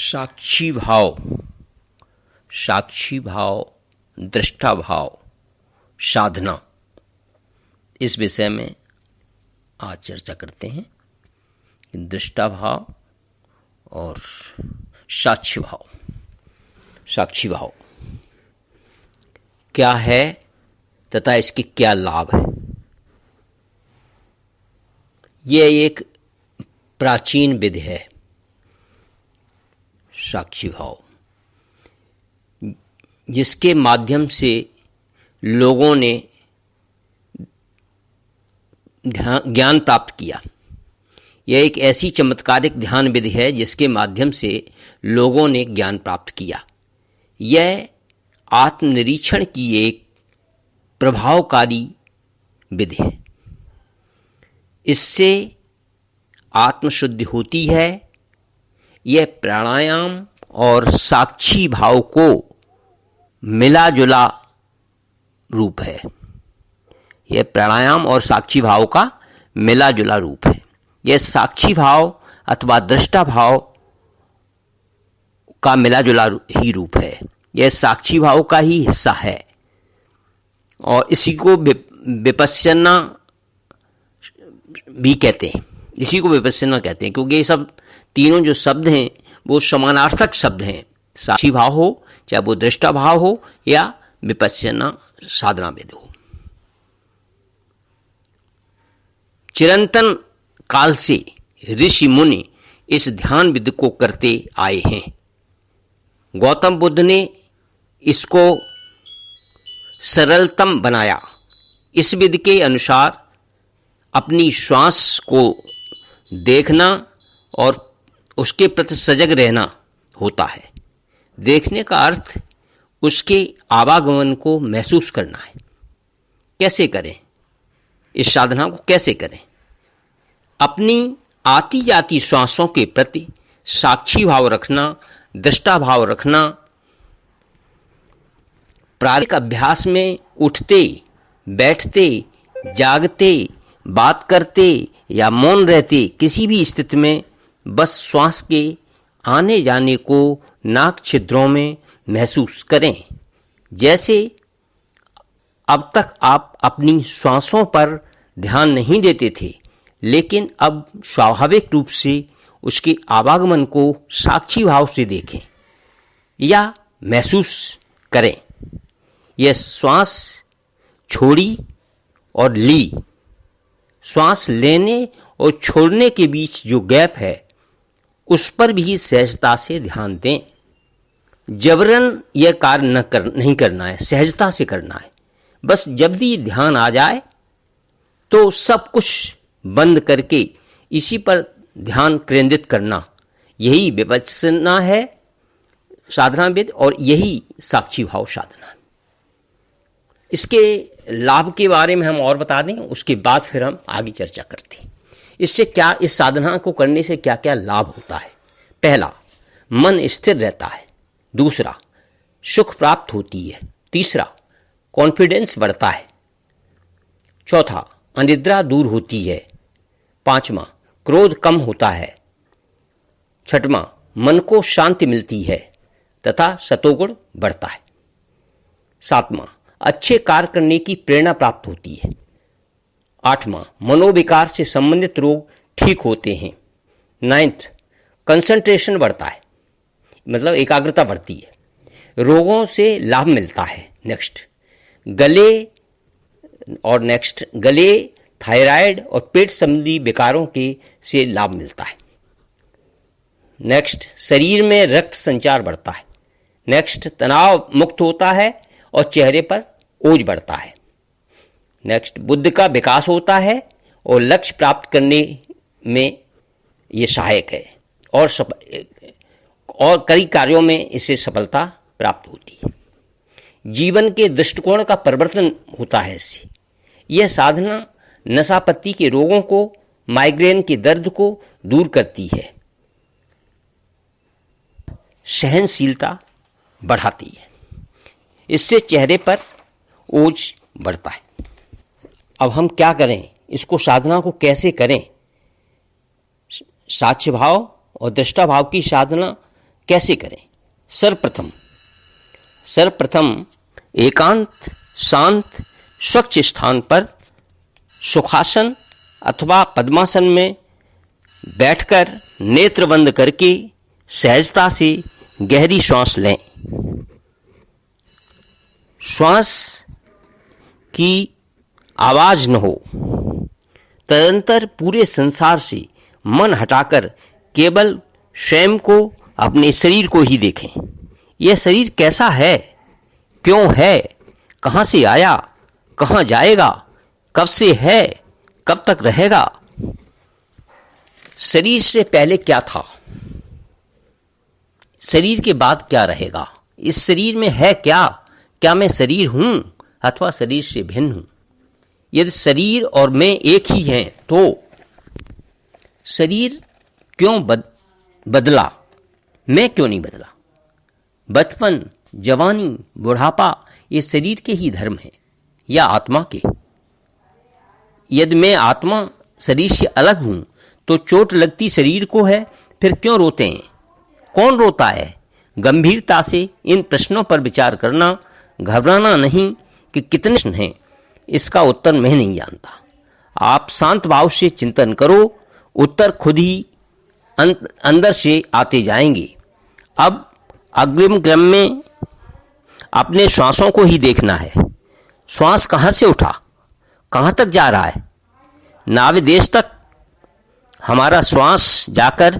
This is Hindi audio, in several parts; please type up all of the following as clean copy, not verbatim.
साक्षी भाव, साक्षी भाव, दृष्टा भाव, साधना, इस विषय में आज चर्चा करते हैं। दृष्टा भाव और साक्षी भाव। साक्षी भाव क्या है तथा इसके क्या लाभ है? यह एक प्राचीन विधि है। साक्षी भाव जिसके माध्यम से लोगों ने ज्ञान प्राप्त किया। यह एक ऐसी चमत्कारिक ध्यान विधि है जिसके माध्यम से लोगों ने ज्ञान प्राप्त किया। यह आत्मनिरीक्षण की एक प्रभावकारी विधि है। इससे आत्मशुद्धि होती है। यह प्राणायाम और साक्षी भाव को मिला जुला रूप है। यह प्राणायाम और साक्षी भाव का मिला जुला रूप है। यह साक्षी भाव अथवा दृष्टा भाव का मिला जुला ही रूप है। यह साक्षी भाव का ही हिस्सा है और इसी को विपश्यना भी कहते हैं। इसी को विपश्यना कहते हैं क्योंकि ये सब तीनों जो शब्द हैं वो समानार्थक शब्द हैं। साक्षी भाव हो, चाहे वो दृष्टा भाव हो या विपश्यना साधना वेद हो। चिरंतन काल से ऋषि मुनि इस ध्यान विधि को करते आए हैं। गौतम बुद्ध ने इसको सरलतम बनाया। इस विधि के अनुसार अपनी श्वास को देखना और उसके प्रति सजग रहना होता है। देखने का अर्थ उसके आवागमन को महसूस करना है। कैसे करें? इस साधना को कैसे करें? अपनी आती जाती श्वासों के प्रति साक्षी भाव रखना, दृष्टा भाव रखना। प्रारंभिक अभ्यास में उठते, बैठते, जागते, बात करते या मौन रहते किसी भी स्थिति में बस श्वास के आने जाने को नाक छिद्रों में महसूस करें। जैसे अब तक आप अपनी श्वासों पर ध्यान नहीं देते थे, लेकिन अब स्वाभाविक रूप से उसके आवागमन को साक्षी भाव से देखें या महसूस करें। यह श्वास छोड़ी और ली, श्वास लेने और छोड़ने के बीच जो गैप है उस पर भी सहजता से ध्यान दें। जबरन यह कार्य नहीं करना है, सहजता से करना है। बस जब भी ध्यान आ जाए तो सब कुछ बंद करके इसी पर ध्यान केंद्रित करना, यही विपश्यना है साधना विधि और यही साक्षी भाव साधना। इसके लाभ के बारे में हम और बता दें, उसके बाद फिर हम आगे चर्चा करते हैं। इससे क्या, इस साधना को करने से क्या क्या लाभ होता है? पहला, मन स्थिर रहता है। दूसरा, सुख प्राप्त होती है। तीसरा, कॉन्फिडेंस बढ़ता है। चौथा, अनिद्रा दूर होती है। पांचवा, क्रोध कम होता है। छठवां, मन को शांति मिलती है तथा सतोगुण बढ़ता है। सातवां, अच्छे कार्य करने की प्रेरणा प्राप्त होती है। आठवां, मनोविकार से संबंधित रोग ठीक होते हैं। नाइन्थ, कंसंट्रेशन बढ़ता है, मतलब एकाग्रता बढ़ती है। रोगों से लाभ मिलता है। गले, थायराइड और पेट संबंधी विकारों से लाभ मिलता है। शरीर में रक्त संचार बढ़ता है। तनाव मुक्त होता है और चेहरे पर ओज बढ़ता है। बुद्धि का विकास होता है और लक्ष्य प्राप्त करने में ये सहायक है और कई कार्यों में इससे सफलता प्राप्त होती है। जीवन के दृष्टिकोण का परिवर्तन होता है इससे। यह साधना नसापत्ती के रोगों को, माइग्रेन के दर्द को दूर करती है। सहनशीलता बढ़ाती है। इससे चेहरे पर ओज बढ़ता है। अब हम क्या करें? इसको, साधना को कैसे करें? साक्ष्य भाव और दृष्टा भाव की साधना कैसे करें? सर्वप्रथम एकांत, शांत, स्वच्छ स्थान पर सुखासन अथवा पद्मासन में बैठकर नेत्र बंद करके सहजता से गहरी श्वास लें। श्वास की आवाज न हो। तदंतर पूरे संसार से मन हटाकर केवल स्वयं को, अपने शरीर को ही देखें। यह शरीर कैसा है, क्यों है, कहाँ से आया, कहाँ जाएगा, कब से है, कब तक रहेगा। शरीर से पहले क्या था, शरीर के बाद क्या रहेगा, इस शरीर में है क्या मैं शरीर हूं अथवा शरीर से भिन्न हूं? यदि शरीर और मैं एक ही हैं तो शरीर क्यों बदला, मैं क्यों नहीं बदला? बचपन, जवानी, बुढ़ापा ये शरीर के ही धर्म हैं या आत्मा के? यदि मैं आत्मा शरीर से अलग हूं तो चोट लगती शरीर को है, फिर क्यों रोते हैं? कौन रोता है? गंभीरता से इन प्रश्नों पर विचार करना, घबराना नहीं कि कितने प्रश्न हैं, इसका उत्तर मैं नहीं जानता। आप शांत भाव से चिंतन करो, उत्तर खुद ही अंदर से आते जाएंगे। अब अग्रिम क्रम में अपने श्वासों को ही देखना है। श्वास कहाँ से उठा, कहाँ तक जा रहा है? नाभि देश तक हमारा श्वास जाकर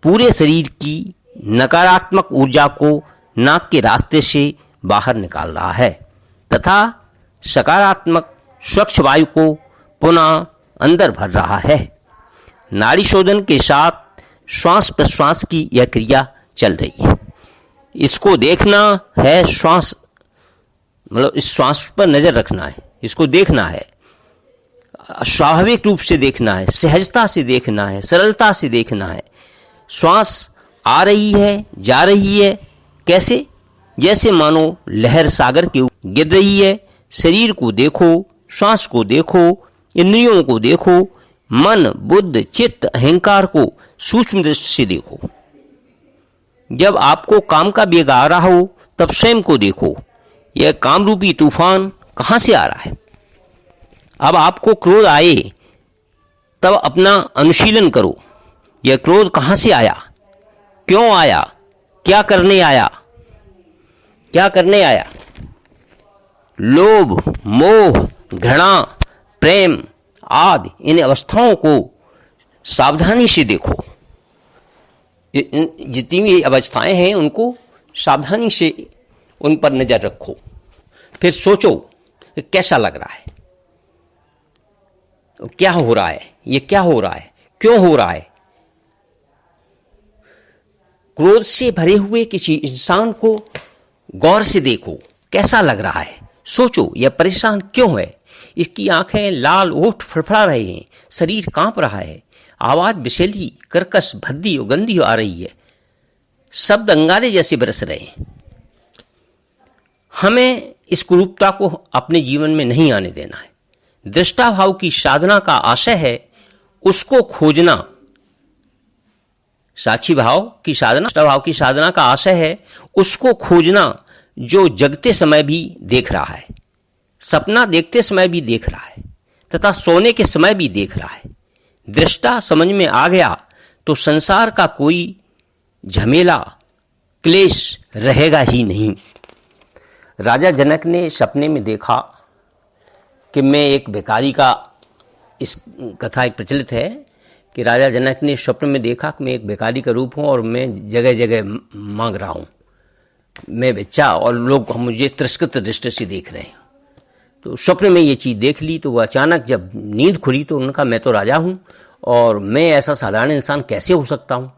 पूरे शरीर की नकारात्मक ऊर्जा को नाक के रास्ते से बाहर निकाल रहा है तथा सकारात्मक स्वच्छ वायु को पुनः अंदर भर रहा है। नाड़ी शोधन के साथ श्वास प्रश्वास की यह क्रिया चल रही है। इसको देखना है, श्वास मतलब इस श्वास पर नजर रखना है, इसको देखना है, स्वाभाविक रूप से देखना है, सहजता से देखना है, सरलता से देखना है। श्वास आ रही है, जा रही है, कैसे? जैसे मानो लहर सागर के ऊपर गिर रही है। शरीर को देखो, श्वास को देखो, इंद्रियों को देखो, मन, बुद्धि, चित्त, अहंकार को सूक्ष्म दृष्टि से देखो। जब आपको काम का वेग आ रहा हो तब स्वयं को देखो, यह काम रूपी तूफान कहाँ से आ रहा है। अब आपको क्रोध आए तब अपना अनुशीलन करो, यह क्रोध कहाँ से आया, क्यों आया, क्या करने आया, क्या करने आया। लोभ, मोह, घृणा, प्रेम आदि इन अवस्थाओं को सावधानी से देखो। जितनी भी अवस्थाएं हैं उनको सावधानी से उन पर नजर रखो। फिर सोचो कि कैसा लग रहा है, क्या हो रहा है, ये क्या हो रहा है, क्यों हो रहा है। क्रोध से भरे हुए किसी इंसान को गौर से देखो, कैसा लग रहा है। सोचो यह परेशान क्यों है, इसकी आंखें लाल, ओठ फड़फड़ा रहे हैं, शरीर कांप रहा है, आवाज विषैली, कर्कश, भद्दी और गंदी आ रही है, शब्द अंगारे जैसे बरस रहे हैं। हमें इस कुरूपता को अपने जीवन में नहीं आने देना है। दृष्टा भाव की साधना का आशय है उसको खोजना। साक्षी भाव की साधना, दृष्टा भाव की साधना का आशय है उसको खोजना जो जगते समय भी देख रहा है, सपना देखते समय भी देख रहा है तथा सोने के समय भी देख रहा है। दृष्टा समझ में आ गया तो संसार का कोई झमेला, क्लेश रहेगा ही नहीं। राजा जनक ने सपने में देखा कि मैं एक भिखारी का, इस कथा एक प्रचलित है कि राजा जनक ने स्वप्न में देखा कि मैं एक भिखारी का रूप हूँ और मैं जगह जगह मांग रहा हूँ, मैं बच्चा, और लोग मुझे तिरस्कृत दृष्टि से देख रहे हैं। तो स्वप्न में ये चीज़ देख ली तो वह अचानक जब नींद खुली तो उन्होंने कहा मैं तो राजा हूँ और मैं ऐसा साधारण इंसान कैसे हो सकता हूँ।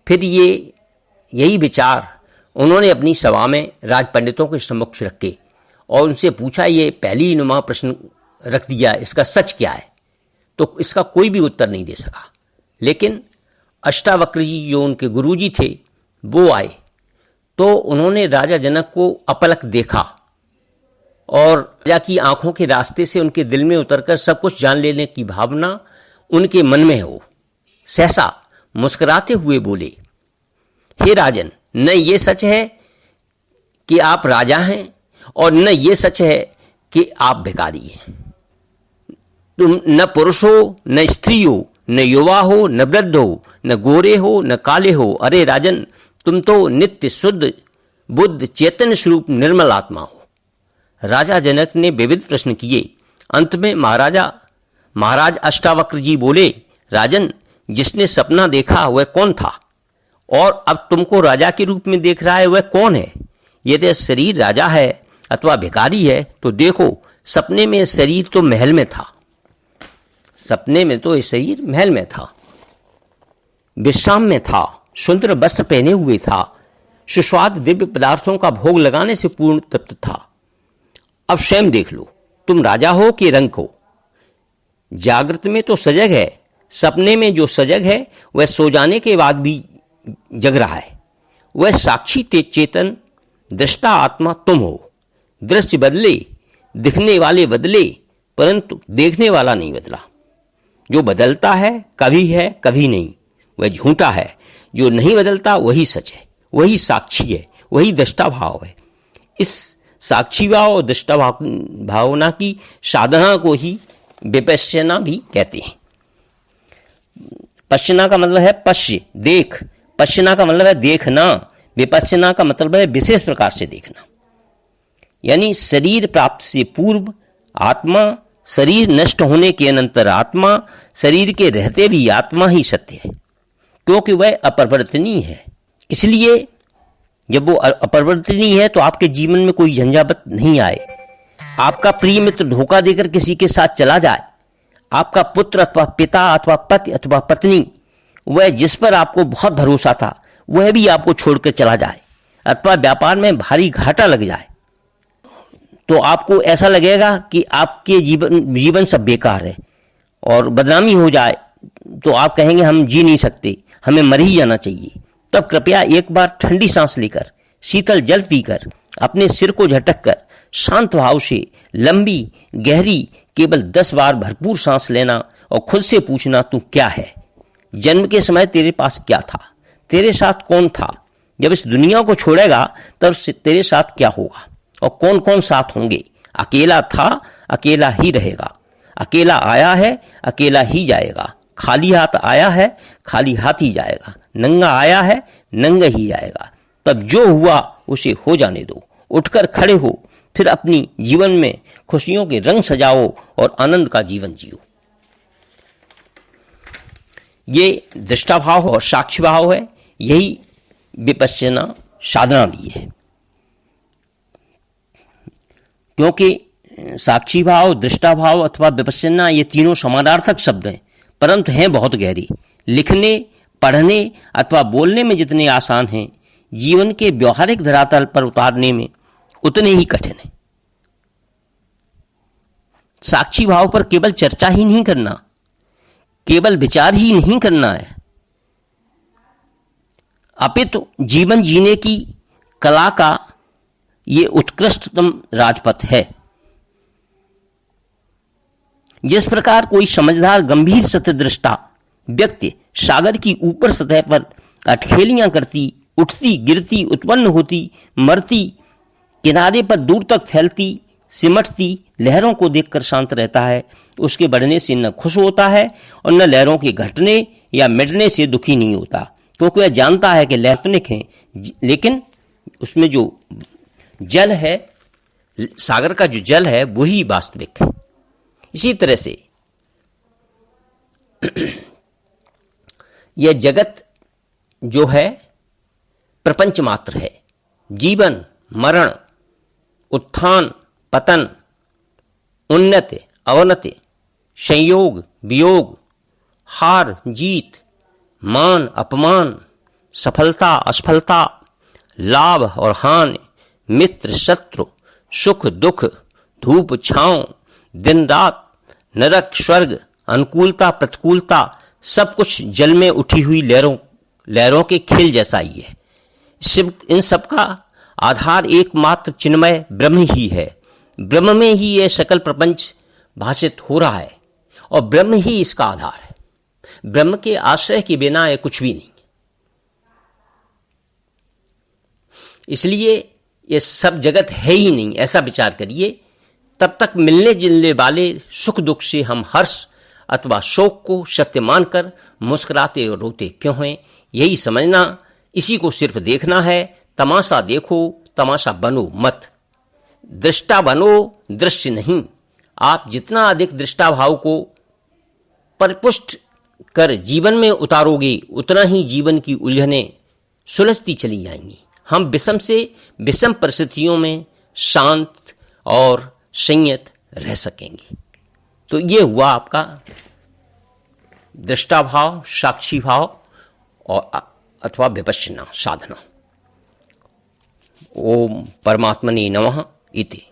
फिर यही विचार उन्होंने अपनी सभा में राज पंडितों के समक्ष रखे और उनसे पूछा, ये पहली नुमा प्रश्न रख दिया, इसका सच क्या है। तो इसका कोई भी उत्तर नहीं दे सका। लेकिन अष्टावक्र जी जो उनके गुरुजी थे वो आए तो उन्होंने राजा जनक को अपलक देखा और राजा की आंखों के रास्ते से उनके दिल में उतरकर सब कुछ जान लेने की भावना उनके मन में हो। सहसा मुस्कुराते हुए बोले, हे राजन, न ये सच है कि आप राजा हैं और न ये सच है कि आप भिखारी हैं। तुम न पुरुष हो, न स्त्री हो, न युवा हो, न वृद्ध हो, न गोरे हो, न काले हो। अरे राजन, तुम तो नित्य शुद्ध बुद्ध चैतन्य स्वरूप निर्मल आत्मा हो। राजा जनक ने विविध प्रश्न किए। अंत में महाराज अष्टावक्र जी बोले, राजन, जिसने सपना देखा वह कौन था और अब तुमको राजा के रूप में देख रहा है वह कौन है? यदि शरीर राजा है अथवा भिखारी है तो देखो, सपने में शरीर तो महल में था, सपने में तो ये शरीर महल में था, विश्राम में था, सुंदर वस्त्र पहने हुए था, सुस्वाद दिव्य पदार्थों का भोग लगाने से पूर्ण तृप्त था। अब स्वयं देख लो, तुम राजा हो कि रंक हो। जागृत में तो सजग है, सपने में जो सजग है वह सो जाने के बाद भी जग रहा है। वह साक्षी चेतन दृष्टा आत्मा तुम हो। दृश्य बदले, दिखने वाले बदले, परंतु देखने वाला नहीं बदला। जो बदलता है कभी नहीं, वह झूठा है। जो नहीं बदलता वही सच है, वही साक्षी है, वही दृष्टा भाव है। इस साक्षी भाव और दृष्टा भावना की साधना को ही विपश्यना भी कहते हैं। पश्यना का मतलब है पश्य, देख। पश्यना का मतलब है देखना। विपश्यना का मतलब है विशेष प्रकार से देखना। यानी शरीर प्राप्त से पूर्व आत्मा, शरीर नष्ट होने के अनंतर आत्मा, शरीर के रहते भी आत्मा ही सत्य है, क्योंकि वह अपरिवर्तनीय है। इसलिए जब वो अपरिवर्तनीय है तो आपके जीवन में कोई झंझावत नहीं आए। आपका प्रिय मित्र धोखा देकर किसी के साथ चला जाए, आपका पुत्र अथवा पिता अथवा पति अथवा पत्नी, वह जिस पर आपको बहुत भरोसा था वह भी आपको छोड़कर चला जाए, अथवा व्यापार में भारी घाटा लग जाए, तो आपको ऐसा लगेगा कि आपके जीवन सब बेकार है और बदनामी हो जाए तो आप कहेंगे हम जी नहीं सकते, हमें मर ही जाना चाहिए। तब कृपया एक बार ठंडी सांस लेकर, शीतल जल पीकर, अपने सिर को झटक कर शांत भाव से लंबी गहरी केवल 10 बार भरपूर सांस लेना और खुद से पूछना, तू क्या है? जन्म के समय तेरे पास क्या था? तेरे साथ कौन था? जब इस दुनिया को छोड़ेगा तब तेरे साथ क्या होगा और कौन कौन साथ होंगे? अकेला था, अकेला ही रहेगा। अकेला आया है, अकेला ही जाएगा। खाली हाथ आया है, खाली हाथ ही जाएगा। नंगा आया है, नंगा ही जाएगा। तब जो हुआ उसे हो जाने दो। उठकर खड़े हो, फिर अपनी जीवन में खुशियों के रंग सजाओ और आनंद का जीवन जियो। ये दृष्टा भाव और साक्षी भाव है, यही विपश्यना साधना भी है। क्योंकि साक्षी भाव, दृष्टा भाव अथवा विपश्यना ये तीनों समानार्थक शब्द हैं, परंतु हैं बहुत गहरे। लिखने, पढ़ने अथवा बोलने में जितने आसान हैं, जीवन के व्यवहारिक धरातल पर उतारने में उतने ही कठिन है। साक्षी भाव पर केवल चर्चा ही नहीं करना, केवल विचार ही नहीं करना है, अपितु जीवन जीने की कला का ये उत्कृष्टतम राजपथ है। जिस प्रकार कोई समझदार गंभीर सत्यदृष्टा व्यक्ति सागर की ऊपर सतह पर अटखेलियां करती, उठती, गिरती, उत्पन्न होती, मरती, किनारे पर दूर तक फैलती, सिमटती लहरों को देखकर शांत रहता है, उसके बढ़ने से न खुश होता है और न लहरों के घटने या मिटने से दुखी नहीं होता, क्योंकि वह जानता है कि लहर हैं, लेकिन उसमें जो जल है, सागर का जो जल है, वही वास्तविक है। इसी तरह से यह जगत जो है प्रपंच मात्र है। जीवन, मरण, उत्थान, पतन, उन्नति, अवनति, संयोग, वियोग, हार, जीत, मान, अपमान, सफलता, असफलता, लाभ और हानि, मित्र, शत्रु, सुख, दुख, धूप, छांव, दिन रात, नरक, स्वर्ग, अनुकूलता, प्रतिकूलता, सब कुछ जल में उठी हुई लहरों के खेल जैसा ही है। इन सब का आधार एकमात्र चिन्मय ब्रह्म ही है। ब्रह्म में ही यह सकल प्रपंच भाषित हो रहा है और ब्रह्म ही इसका आधार है। ब्रह्म के आश्रय के बिना यह कुछ भी नहीं। इसलिए ये सब जगत है ही नहीं, ऐसा विचार करिए। तब तक मिलने जुलने वाले सुख दुख से हम हर्ष अथवा शोक को सत्य मानकर मुस्कुराते और रोते क्यों हैं, यही समझना, इसी को सिर्फ देखना है। तमाशा देखो, तमाशा बनो मत। दृष्टा बनो, दृश्य नहीं। आप जितना अधिक दृष्टा भाव को परिपुष्ट कर जीवन में उतारोगे, उतना ही जीवन की उलझनें सुलझती चली जाएंगी। हम विषम से विषम परिस्थितियों में शांत और संयत रह सकेंगे। तो ये हुआ आपका दृष्टा भाव, साक्षी भाव और अथवा विपश्यना साधना। ओम परमात्मने नमः इति।